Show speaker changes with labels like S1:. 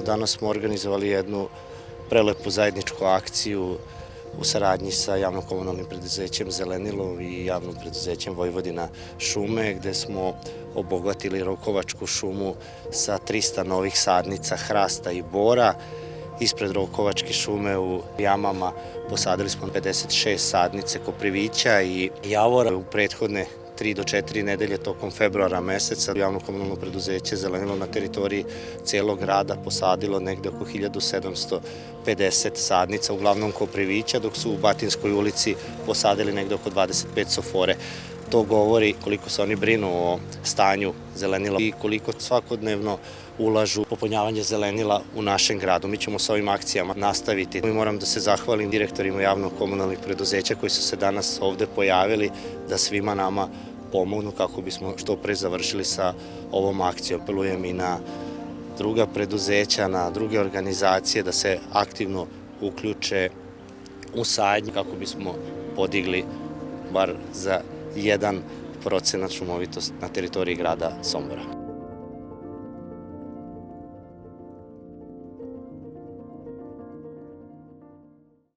S1: Danas smo organizovali jednu prelepu zajedničku akciju u saradnji sa javno-komunalnim preduzećem Zelenilo i javnim preduzećem Vojvodina šume, gde smo obogatili Rokovačku šumu sa 300 novih sadnica hrasta i bora. Ispred Rokovačke šume u jamama posadili smo 56 sadnice koprivića i javora. U prethodne 3 do 4 nedelje tokom februara meseca javno-komunalno preduzeće Zelenilo na teritoriji celog grada posadilo negde oko 1750 sadnica, uglavnom koprivića, dok su u Batinskoj ulici posadili negde oko 25 sofore. To govori koliko se oni brinu o stanju zelenila i koliko svakodnevno ulažu u popunjavanje zelenila u našem gradu. Mi ćemo sa ovim akcijama nastaviti. Moram da se zahvalim direktorima javno-komunalnih preduzeća koji su se danas ovde pojavili da svima nama pomognu kako bismo što pre završili sa ovom akcijom. Apelujem i na druga preduzeća, na druge organizacije da se aktivno uključe u sadnju kako bismo podigli bar za 1% šumovitost na teritoriji grada Sombora.